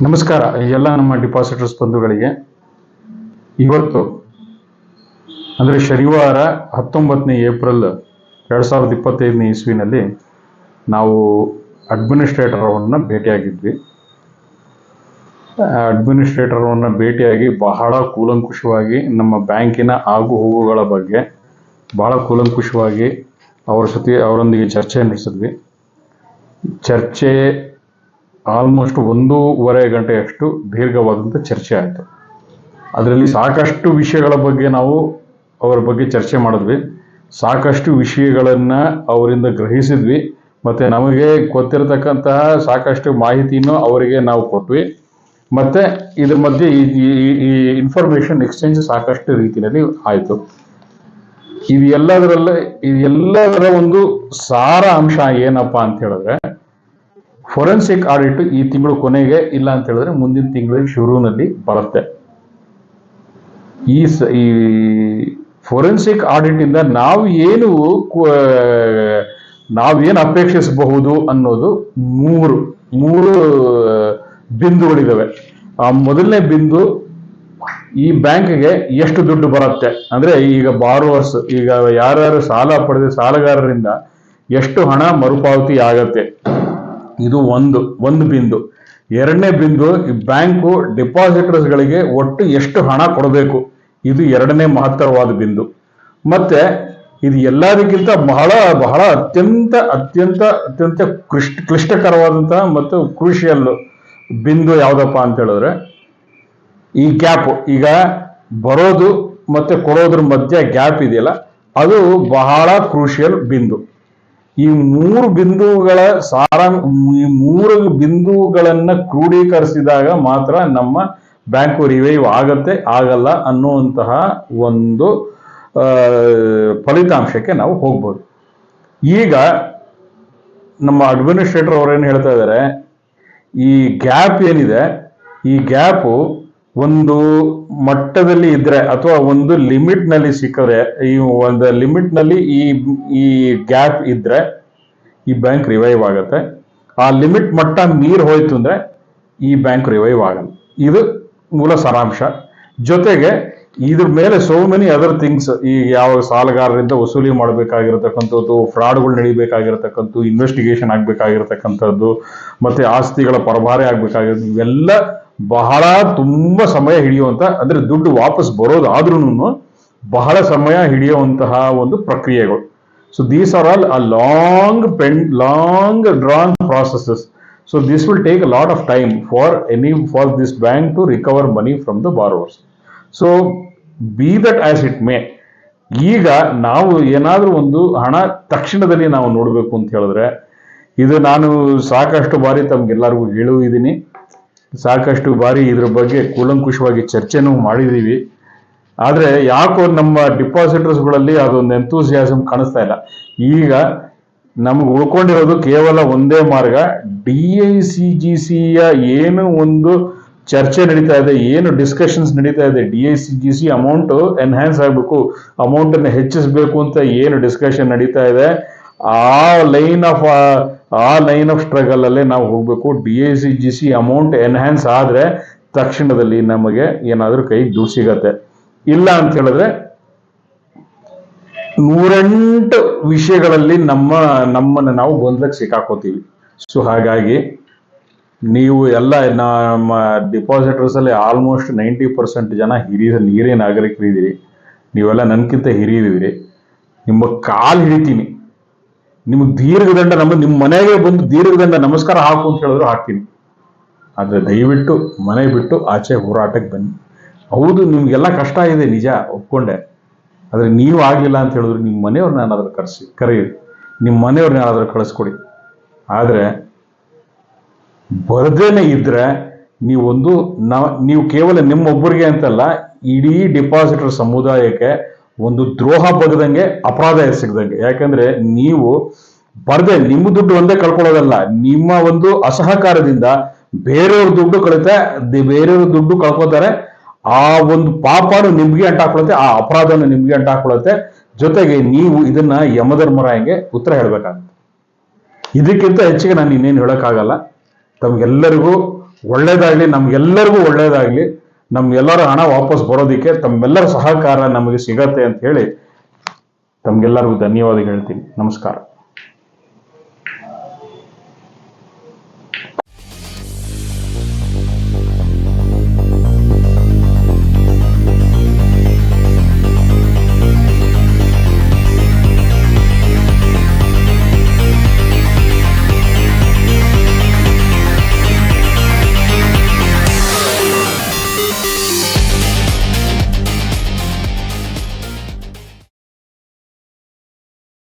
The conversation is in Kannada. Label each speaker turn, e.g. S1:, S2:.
S1: ನಮಸ್ಕಾರ ಎಲ್ಲ ನಮ್ಮ ಡಿಪಾಸಿಟರ್ಸ್ ಬಂಧುಗಳಿಗೆ. ಇವತ್ತು ಅಂದರೆ ಶನಿವಾರ 19ನೇ ಏಪ್ರಿಲ್ 2025ನೇ ಇಸ್ವಿನಲ್ಲಿ ನಾವು ಅಡ್ಮಿನಿಸ್ಟ್ರೇಟರನ್ನು ಭೇಟಿಯಾಗಿದ್ವಿ. ಅಡ್ಮಿನಿಸ್ಟ್ರೇಟರನ್ನು ಭೇಟಿಯಾಗಿ ಬಹಳ ಕೂಲಂಕುಷವಾಗಿ ನಮ್ಮ ಬ್ಯಾಂಕಿನ ಆಗು ಹೋಗುಗಳ ಬಗ್ಗೆ ಬಹಳ ಕೂಲಂಕುಷವಾಗಿ ಅವರೊಂದಿಗೆ ಚರ್ಚೆ ನಡೆಸಿದ್ವಿ. ಚರ್ಚೆ ಆಲ್ಮೋಸ್ಟ್ 1.5 ಗಂಟೆಯಷ್ಟು ದೀರ್ಘವಾದಂಥ ಚರ್ಚೆ ಆಯಿತು. ಅದರಲ್ಲಿ ಸಾಕಷ್ಟು ವಿಷಯಗಳ ಬಗ್ಗೆ ನಾವು ಅವರ ಬಗ್ಗೆ ಚರ್ಚೆ ಮಾಡಿದ್ವಿ. ಸಾಕಷ್ಟು ವಿಷಯಗಳನ್ನು ಅವರಿಂದ ಗ್ರಹಿಸಿದ್ವಿ ಮತ್ತು ನಮಗೆ ಗೊತ್ತಿರತಕ್ಕಂತಹ ಸಾಕಷ್ಟು ಮಾಹಿತಿಯನ್ನು ಅವರಿಗೆ ನಾವು ಕೊಟ್ವಿ. ಮತ್ತು ಇದ್ರ ಮಧ್ಯೆ ಈ ಇನ್ಫಾರ್ಮೇಷನ್ ಎಕ್ಸ್ಚೇಂಜ್ ಸಾಕಷ್ಟು ರೀತಿಯಲ್ಲಿ ಆಯಿತು. ಇದೆಲ್ಲದರ ಒಂದು ಸಾರ ಅಂಶ ಏನಪ್ಪ ಅಂತ ಹೇಳಿದ್ರೆ, ಫೋರೆನ್ಸಿಕ್ ಆಡಿಟ್ ಈ ತಿಂಗಳು ಕೊನೆಗೆ ಇಲ್ಲ ಅಂತ ಹೇಳಿದ್ರೆ ಮುಂದಿನ ತಿಂಗಳಿಗೆ ಶುರುವಿನಲ್ಲಿ ಬರುತ್ತೆ. ಈ ಫೋರೆನ್ಸಿಕ್ ಆಡಿಟ್ ಇಂದ ನಾವೇನು ಅಪೇಕ್ಷಿಸಬಹುದು ಅನ್ನೋದು ಮೂರು ಬಿಂದುಗಳಿದಾವೆ. ಆ ಮೊದಲನೇ ಬಿಂದು, ಈ ಬ್ಯಾಂಕ್ಗೆ ಎಷ್ಟು ದುಡ್ಡು ಬರುತ್ತೆ ಅಂದ್ರೆ, ಈಗ ಬಾರೋವರ್ಸ್, ಈಗ ಯಾರ್ಯಾರು ಸಾಲ ಪಡೆದ ಸಾಲಗಾರರಿಂದ ಎಷ್ಟು ಹಣ ಮರುಪಾವತಿ ಆಗತ್ತೆ, ಇದು ಒಂದು ಬಿಂದು. ಎರಡನೇ ಬಿಂದು, ಈ ಬ್ಯಾಂಕು ಡಿಪಾಸಿಟರ್ಸ್ಗಳಿಗೆ ಒಟ್ಟು ಎಷ್ಟು ಹಣ ಕೊಡಬೇಕು, ಇದು ಎರಡನೇ ಮಹತ್ತರವಾದ ಬಿಂದು. ಮತ್ತೆ ಇದು ಎಲ್ಲದಕ್ಕಿಂತ ಬಹಳ ಬಹಳ ಅತ್ಯಂತ ಅತ್ಯಂತ ಅತ್ಯಂತ ಕ್ಲಿಷ್ಟಕರವಾದಂತಹ ಮತ್ತು ಕ್ರೂಷಿಯಲ್ ಬಿಂದು ಯಾವುದಪ್ಪ ಅಂತ ಹೇಳಿದ್ರೆ, ಈ ಗ್ಯಾಪ್, ಈಗ ಬರೋದು ಮತ್ತೆ ಕೊಡೋದ್ರ ಮಧ್ಯೆ ಗ್ಯಾಪ್ ಇದೆಯಲ್ಲ, ಅದು ಬಹಳ ಕ್ರೂಷಿಯಲ್ ಬಿಂದು. ಈ ಮೂರು ಬಿಂದುಗಳನ್ನ ಕ್ರೋಢೀಕರಿಸಿದಾಗ ಮಾತ್ರ ನಮ್ಮ ಬ್ಯಾಂಕು ರಿವೈವ್ ಆಗಲ್ಲ ಅನ್ನುವಂತಹ ಒಂದು ಫಲಿತಾಂಶಕ್ಕೆ ನಾವು ಹೋಗ್ಬೋದು. ಈಗ ನಮ್ಮ ಅಡ್ಮಿನಿಸ್ಟ್ರೇಟರ್ ಅವರೇನು ಹೇಳ್ತಾ ಇದ್ದಾರೆ, ಈ ಗ್ಯಾಪ್ ಏನಿದೆ, ಈ ಗ್ಯಾಪು ಒಂದು ಮಟ್ಟದಲ್ಲಿ ಇದ್ರೆ ಅಥವಾ ಒಂದು ಲಿಮಿಟ್ ನಲ್ಲಿ ಸಿಕ್ಕರೆ, ಈ ಒಂದು ಲಿಮಿಟ್ ನಲ್ಲಿ ಈ ಗ್ಯಾಪ್ ಇದ್ರೆ ಈ ಬ್ಯಾಂಕ್ ರಿವೈವ್ ಆಗುತ್ತೆ. ಆ ಲಿಮಿಟ್ ಮಟ್ಟ ಮೀರ್ ಹೋಯ್ತು ಅಂದ್ರೆ ಈ ಬ್ಯಾಂಕ್ ರಿವೈವ್ ಆಗಲ್ಲ. ಇದು ಮೂಲ ಸಾರಾಂಶ. ಜೊತೆಗೆ ಇದ್ರ ಮೇಲೆ ಸೋ ಮೆನಿ ಅದರ್ ಥಿಂಗ್ಸ್, ಈ ಯಾವ ಸಾಲಗಾರರಿಂದ ವಸೂಲಿ ಮಾಡಬೇಕಾಗಿರತಕ್ಕಂಥದ್ದು, ಫ್ರಾಡ್ಗಳು ನಡಿಬೇಕಾಗಿರತಕ್ಕಂಥದ್ದು, ಇನ್ವೆಸ್ಟಿಗೇಷನ್ ಆಗ್ಬೇಕಾಗಿರತಕ್ಕಂಥದ್ದು, ಮತ್ತೆ ಆಸ್ತಿಗಳ ಪರಭಾರೆ ಆಗ್ಬೇಕಾಗಿರೋದು, ಇವೆಲ್ಲ ಬಹಳ ತುಂಬಾ ಸಮಯ ಹಿಡಿಯುವಂತ, ಅಂದ್ರೆ ದುಡ್ಡು ವಾಪಸ್ ಬರೋದಾದ್ರೂ ಬಹಳ ಸಮಯ ಹಿಡಿಯುವಂತಹ ಒಂದು ಪ್ರಕ್ರಿಯೆಗಳು. So these are all long drawn processes. So this will take a lot of time for this bank to recover money from the borrowers. So be that as it may, ಈಗ ನಾವು ಏನಾದ್ರೂ ಒಂದು ಹಣ ತಕ್ಷಣದಲ್ಲಿ ನಾವು ನೋಡಬೇಕು ಅಂತ ಹೇಳಿದ್ರೆ, ಇದು ನಾನು ಸಾಕಷ್ಟು ಬಾರಿ ತಮ್ಗೆಲ್ಲರಿಗೂ ಹೇಳಿದ್ದೀನಿ, ಸಾಕಷ್ಟು ಬಾರಿ ಇದ್ರ ಬಗ್ಗೆ ಕೂಲಂಕುಷವಾಗಿ ಚರ್ಚೆನೂ ಮಾಡಿದೀವಿ. ಆದ್ರೆ ಯಾಕೋ ನಮ್ಮ ಡಿಪಾಸಿಟರ್ಸ್ಗಳಲ್ಲಿ ಅದೊಂದು ಎಂಥೂಸಿಯಾಸಮ್ ಕಾಣಿಸ್ತಾ ಇಲ್ಲ. ಈಗ ನಮ್ಗೆ ಉಳ್ಕೊಂಡಿರೋದು ಕೇವಲ ಒಂದೇ ಮಾರ್ಗ, DICGCಯ ಏನು ಒಂದು ಚರ್ಚೆ ನಡೀತಾ ಇದೆ, ಏನು ಡಿಸ್ಕಷನ್ಸ್ ನಡೀತಾ ಇದೆ, DICGC ಅಮೌಂಟ್ ಎನ್ಹ್ಯಾನ್ಸ್ ಆಗಬೇಕು, ಅಮೌಂಟ್ ಅನ್ನು ಹೆಚ್ಚಿಸಬೇಕು ಅಂತ ಏನು ಡಿಸ್ಕಷನ್ ನಡೀತಾ ಇದೆ, ಆ ಲೈನ್ ಆಫ್ ಸ್ಟ್ರಗಲ್ ಅಲ್ಲೇ ನಾವು ಹೋಗ್ಬೇಕು. DICGC ಅಮೌಂಟ್ ಎನ್ಹ್ಯಾನ್ಸ್ ಆದ್ರೆ ತಕ್ಷಣದಲ್ಲಿ ನಮಗೆ ಏನಾದ್ರೂ ಕೈಗೆ ದುಡ್ಡು ಸಿಗತ್ತೆ. ಇಲ್ಲ ಅಂತ ಹೇಳಿದ್ರೆ 108 ವಿಷಯಗಳಲ್ಲಿ ನಮ್ಮನ್ನು ನಾವು ಗೊಂದಲಕ್ಕೆ ಸಿಕ್ಕಾಕೋತೀವಿ. ಸೊ ಹಾಗಾಗಿ ನೀವು ಎಲ್ಲ ನಮ್ಮ ಡಿಪಾಸಿಟರ್ಸ್ ಅಲ್ಲಿ ಆಲ್ಮೋಸ್ಟ್ 90% ಜನ ಹಿರಿಯ ನಾಗರಿಕರಿದ್ದೀರಿ. ನೀವೆಲ್ಲ ನನ್ಕಿಂತ ಹಿರಿಯದಿರಿ. ನಿಮ್ಮ ಕಾಲು ಹಿಡಿತೀನಿ, ನಿಮಗೆ ದೀರ್ಘದಂಡ, ನಿಮ್ಮ ಮನೆಗೆ ಬಂದು ದೀರ್ಘದಂಡ ನಮಸ್ಕಾರ ಹಾಕು ಅಂತ ಹೇಳಿದ್ರು ಹಾಕ್ತೀನಿ. ಆದ್ರೆ ದಯವಿಟ್ಟು ಮನೆ ಬಿಟ್ಟು ಆಚೆ ಹೋರಾಟಕ್ಕೆ ಬನ್ನಿ. ಹೌದು, ನಿಮ್ಗೆಲ್ಲ ಕಷ್ಟ ಇದೆ, ನಿಜ, ಒಪ್ಕೊಂಡೆ. ಆದ್ರೆ ನೀವು ಆಗ್ಲಿಲ್ಲ ಅಂತ ಹೇಳಿದ್ರು ನಿಮ್ಮ ಮನೆಯವ್ರನ್ನ ಏನಾದ್ರೂ ಕರೀರಿ, ನಿಮ್ಮ ಮನೆಯವ್ರನ್ನ ಏನಾದ್ರೂ ಕಳಿಸ್ಕೊಡಿ. ಆದ್ರೆ ಬರ್ದೇನೆ ಇದ್ರೆ ನೀವು ಕೇವಲ ನಿಮ್ಮೊಬ್ಬರಿಗೆ ಅಂತಲ್ಲ, ಇಡೀ ಡಿಪಾಸಿಟರ್ ಸಮುದಾಯಕ್ಕೆ ಒಂದು ದ್ರೋಹ ಬಗ್ದಂಗೆ, ಅಪರಾಧ ಎಸಗದಂಗೆ. ಯಾಕಂದ್ರೆ ನೀವು ಬರ್ದೆ ನಿಮ್ಮ ದುಡ್ಡು ಒಂದೇ ಕಳ್ಕೊಳ್ಳೋದಲ್ಲ, ನಿಮ್ಮ ಒಂದು ಅಸಹಕಾರದಿಂದ ಬೇರೆಯವ್ರ ದುಡ್ಡು ಕಳ್ಕೊತಾರೆ. ಆ ಒಂದು ಪಾಪನು ನಿಮ್ಗೆ ಅಂಟಾಕೊಳ್ಳುತ್ತೆ, ಆ ಅಪರಾಧನ ನಿಮ್ಗೆ ಅಂಟಾಕೊಳ್ಳುತ್ತೆ. ಜೊತೆಗೆ ನೀವು ಇದನ್ನ ಯಮಧರ್ಮರಾಯಂಗೆ ಉತ್ತರ ಹೇಳ್ಬೇಕಾಗುತ್ತೆ. ಇದಕ್ಕಿಂತ ಹೆಚ್ಚಿಗೆ ನಾನು ಇನ್ನೇನು ಹೇಳೋಕ್ಕಾಗಲ್ಲ. ತಮಗೆಲ್ಲರಿಗೂ ಒಳ್ಳೇದಾಗ್ಲಿ, ನಮ್ಗೆಲ್ಲರಿಗೂ ಒಳ್ಳೇದಾಗ್ಲಿ, ನಮ್ಗೆಲ್ಲರ ಹಣ ವಾಪಸ್ ಬರೋದಿಕ್ಕೆ ತಮ್ಮೆಲ್ಲರ ಸಹಕಾರ ನಮಗೆ ಸಿಗತ್ತೆ ಅಂತ ಹೇಳಿ ತಮ್ಗೆಲ್ಲರಿಗೂ ಧನ್ಯವಾದ ಹೇಳ್ತೀನಿ. ನಮಸ್ಕಾರ.